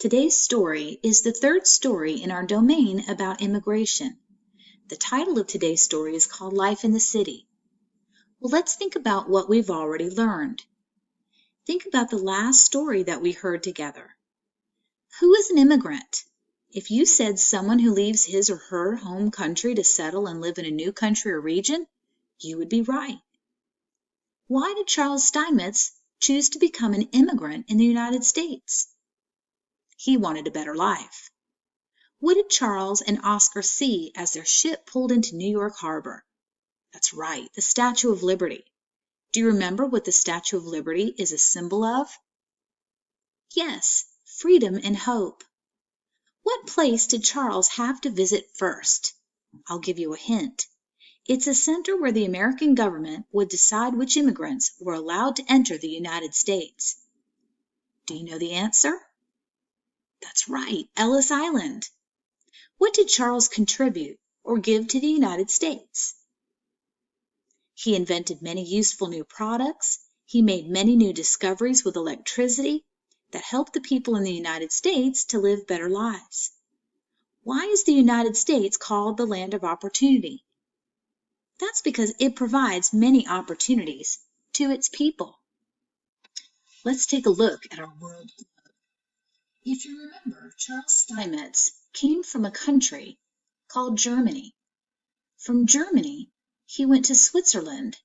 Today's story is the third story in our domain about immigration. The title of today's story is called Life in the City. Well, let's think about what we've already learned. Think about the last story that we heard together. Who is an immigrant? If you said someone who leaves his or her home country to settle and live in a new country or region, you would be right. Why did Charles Steinmetz choose to become an immigrant in the United States? He wanted a better life. What did Charles and Oscar see as their ship pulled into New York Harbor? That's right, the Statue of Liberty. Do you remember what the Statue of Liberty is a symbol of? Yes, freedom and hope. What place did Charles have to visit first? I'll give you a hint. It's a center where the American government would decide which immigrants were allowed to enter the United States. Do you know the answer? That's right, Ellis Island. What did Charles contribute or give to the United States? He invented many useful new products. He made many new discoveries with electricity that helped the people in the United States to live better lives. Why is the United States called the land of opportunity? That's because it provides many opportunities to its people. Let's take a look at our world. If you remember, Charles Steinmetz came from a country called Germany. From Germany, he went to Switzerland,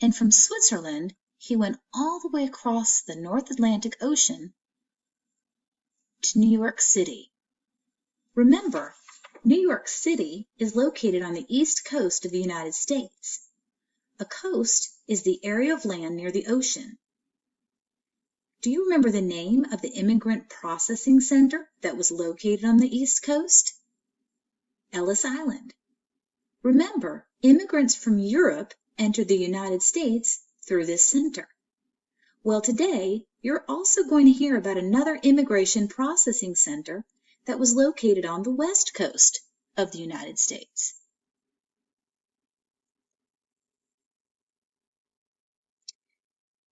and from Switzerland, he went all the way across the North Atlantic Ocean to New York City. Remember, New York City is located on the east coast of the United States. A coast is the area of land near the ocean. Do you remember the name of the immigrant processing center that was located on the East Coast? Ellis Island. Remember, immigrants from Europe entered the United States through this center. Well, today, you're also going to hear about another immigration processing center that was located on the West Coast of the United States.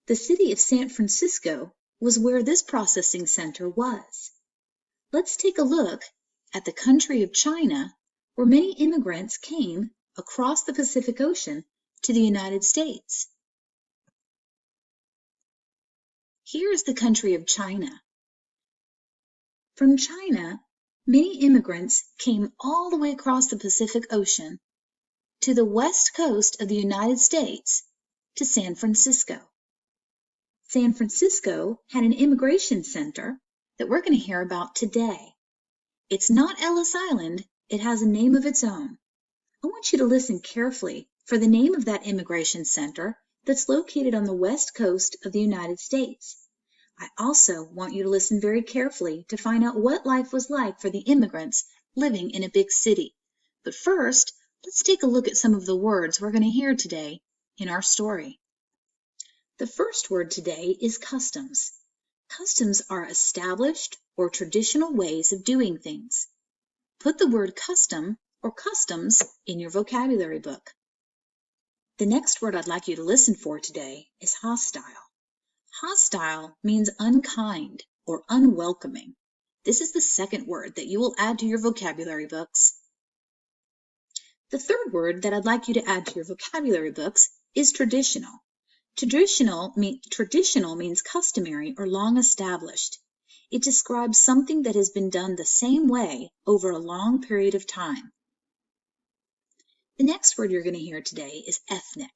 The city of San Francisco was where this processing center was. Let's take a look at the country of China, where many immigrants came across the Pacific Ocean to the United States. Here is the country of China. From China, many immigrants came all the way across the Pacific Ocean to the west coast of the United States, to San Francisco. San Francisco had an immigration center that we're going to hear about today. It's not Ellis Island, it has a name of its own. I want you to listen carefully for the name of that immigration center that's located on the west coast of the United States. I also want you to listen very carefully to find out what life was like for the immigrants living in a big city. But first, let's take a look at some of the words we're going to hear today in our story. The first word today is customs. Customs are established or traditional ways of doing things. Put the word custom or customs in your vocabulary book. The next word I'd like you to listen for today is hostile. Hostile means unkind or unwelcoming. This is the second word that you will add to your vocabulary books. The third word that I'd like you to add to your vocabulary books is traditional. Traditional means customary or long established. It describes something that has been done the same way over a long period of time. The next word you're going to hear today is ethnic.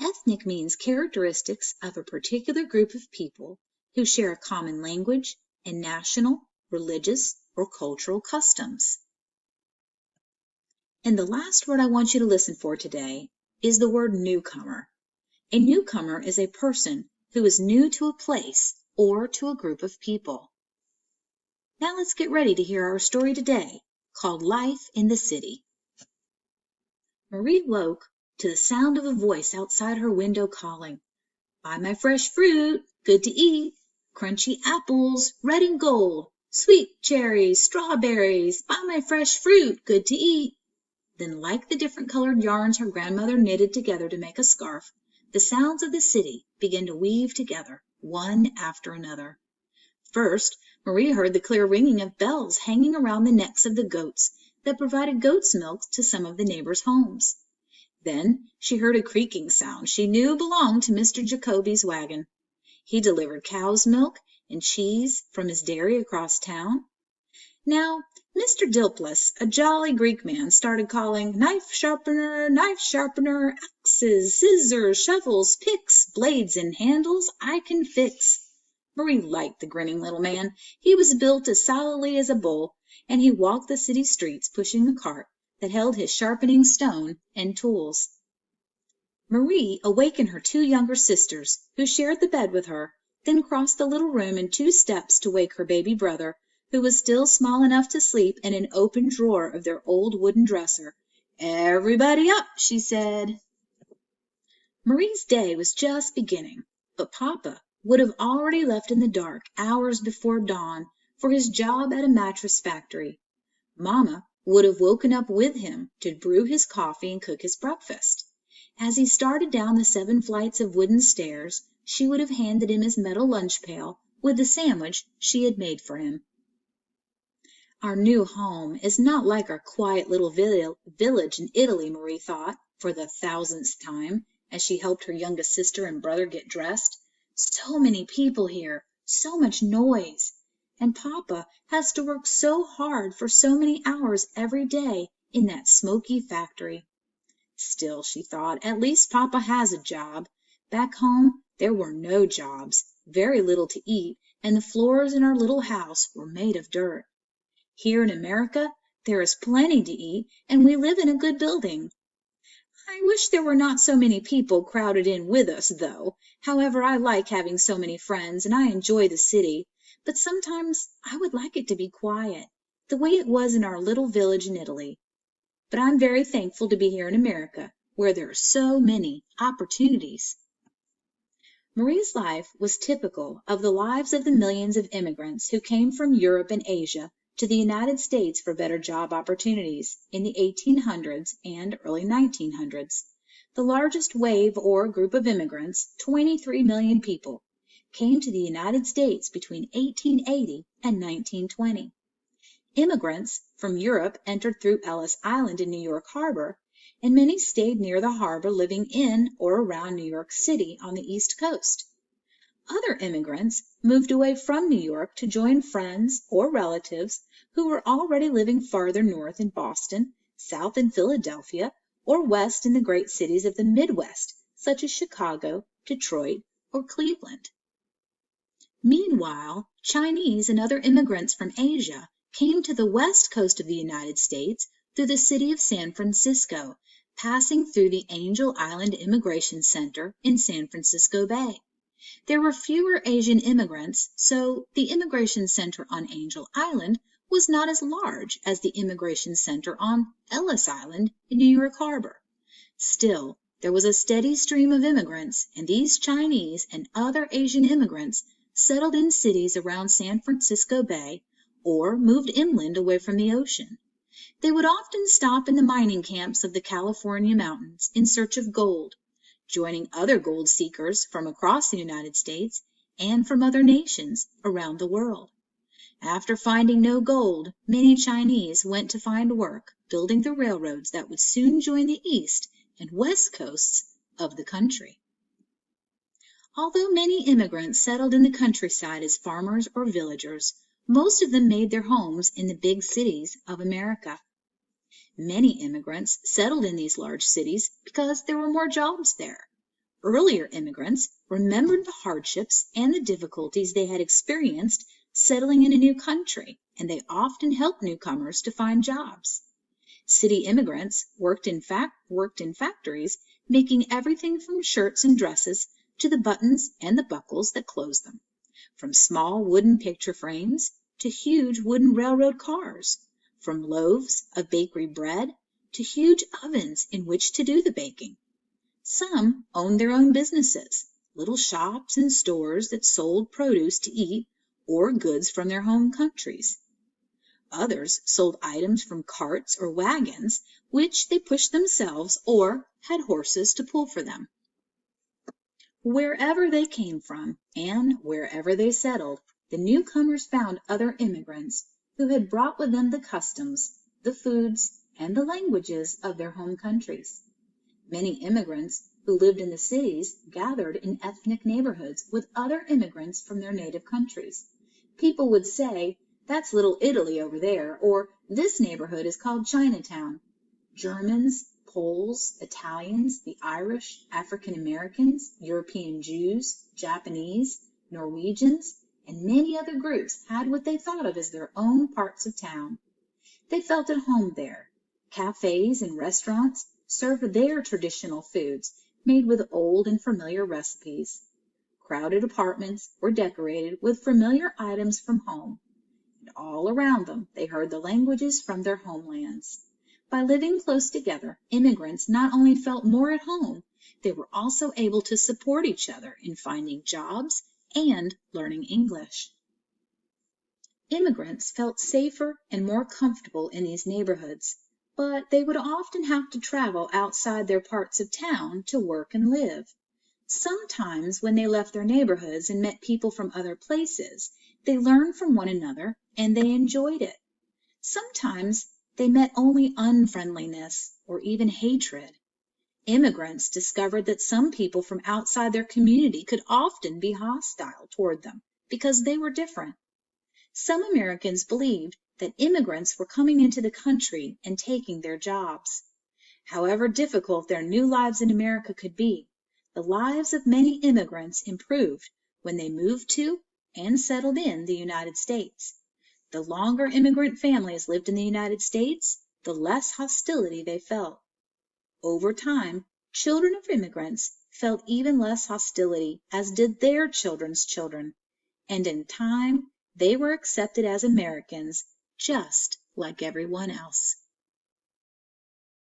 Ethnic means characteristics of a particular group of people who share a common language and national, religious, or cultural customs. And the last word I want you to listen for today is the word newcomer. A newcomer is a person who is new to a place or to a group of people. Now let's get ready to hear our story today, called Life in the City. Marie woke to the sound of a voice outside her window calling, "Buy my fresh fruit, good to eat, crunchy apples, red and gold, sweet cherries, strawberries, buy my fresh fruit, good to eat." Then, like the different colored yarns her grandmother knitted together to make a scarf, the sounds of the city began to weave together, one after another. First, Marie heard the clear ringing of bells hanging around the necks of the goats that provided goat's milk to some of the neighbors' homes. Then she heard a creaking sound she knew belonged to Mr. Jacoby's wagon. He delivered cow's milk and cheese from his dairy across town. Now, Mr. Dilplus, a jolly Greek man, started calling, knife sharpener, axes, scissors, shovels, picks, blades, and handles I can fix. Marie liked the grinning little man. He was built as solidly as a bull, and he walked the city streets pushing a cart that held his sharpening stone and tools. Marie awakened her two younger sisters, who shared the bed with her, then crossed the little room in 2 steps to wake her baby brother, who was still small enough to sleep in an open drawer of their old wooden dresser. "Everybody up," she said. Marie's day was just beginning, but Papa would have already left in the dark hours before dawn for his job at a mattress factory. Mama would have woken up with him to brew his coffee and cook his breakfast. As he started down the 7 flights of wooden stairs, she would have handed him his metal lunch pail with the sandwich she had made for him. Our new home is not like our quiet little village in Italy, Marie thought, for the 1000th time, as she helped her youngest sister and brother get dressed. So many people here, so much noise, and Papa has to work so hard for so many hours every day in that smoky factory. Still, she thought, at least Papa has a job. Back home there were no jobs, very little to eat, and the floors in our little house were made of dirt. Here in America there is plenty to eat, and we live in a good building. I wish there were not so many people crowded in with us, though. However, I like having so many friends, and I enjoy the city, but sometimes I would like it to be quiet, the way it was in our little village in Italy. But I'm very thankful to be here in America, where there are so many opportunities. Marie's life was typical of the lives of the millions of immigrants who came from Europe and Asia to the United States for better job opportunities in the 1800s and early 1900s. The largest wave or group of immigrants, 23 million people, came to the United States between 1880 and 1920. Immigrants from Europe entered through Ellis Island in New York Harbor, and many stayed near the harbor, living in or around New York City on the East Coast. Other immigrants moved away from New York to join friends or relatives who were already living farther north in Boston, south in Philadelphia, or west in the great cities of the Midwest, such as Chicago, Detroit, or Cleveland. Meanwhile, Chinese and other immigrants from Asia came to the west coast of the United States through the city of San Francisco, passing through the Angel Island Immigration Center in San Francisco Bay. There were fewer Asian immigrants, so the immigration center on Angel Island was not as large as the immigration center on Ellis Island in New York Harbor. Still, there was a steady stream of immigrants, and these Chinese and other Asian immigrants settled in cities around San Francisco Bay or moved inland away from the ocean. They would often stop in the mining camps of the California mountains in search of gold, joining other gold seekers from across the United States and from other nations around the world. After finding no gold, many Chinese went to find work building the railroads that would soon join the east and west coasts of the country. Although many immigrants settled in the countryside as farmers or villagers, most of them made their homes in the big cities of America. Many immigrants settled in these large cities because there were more jobs there. Earlier immigrants remembered the hardships and the difficulties they had experienced settling in a new country, and they often helped newcomers to find jobs. City immigrants worked in factories, making everything from shirts and dresses to the buttons and the buckles that closed them, from small wooden picture frames to huge wooden railroad cars, from loaves of bakery bread to huge ovens in which to do the baking. Some owned their own businesses, little shops and stores that sold produce to eat or goods from their home countries. Others sold items from carts or wagons, which they pushed themselves or had horses to pull for them. Wherever they came from and wherever they settled, the newcomers found other immigrants who had brought with them the customs, the foods, and the languages of their home countries. Many immigrants who lived in the cities gathered in ethnic neighborhoods with other immigrants from their native countries. People would say, "That's Little Italy over there," or "This neighborhood is called Chinatown." Germans, Poles, Italians, the Irish, African Americans, European Jews, Japanese, Norwegians, and many other groups had what they thought of as their own parts of town. They felt at home there. Cafes and restaurants served their traditional foods made with old and familiar recipes. Crowded apartments were decorated with familiar items from home, and all around them they heard the languages from their homelands. By living close together, immigrants not only felt more at home, they were also able to support each other in finding jobs and learning English. Immigrants felt safer and more comfortable in these neighborhoods, but they would often have to travel outside their parts of town to work and live. Sometimes when they left their neighborhoods and met people from other places, they learned from one another and they enjoyed it. Sometimes they met only unfriendliness or even hatred. Immigrants discovered that some people from outside their community could often be hostile toward them because they were different. Some Americans believed that immigrants were coming into the country and taking their jobs. However difficult their new lives in America could be, the lives of many immigrants improved when they moved to and settled in the United States. The longer immigrant families lived in the United States, the less hostility they felt. Over time, children of immigrants felt even less hostility, as did their children's children, and in time, they were accepted as Americans just like everyone else.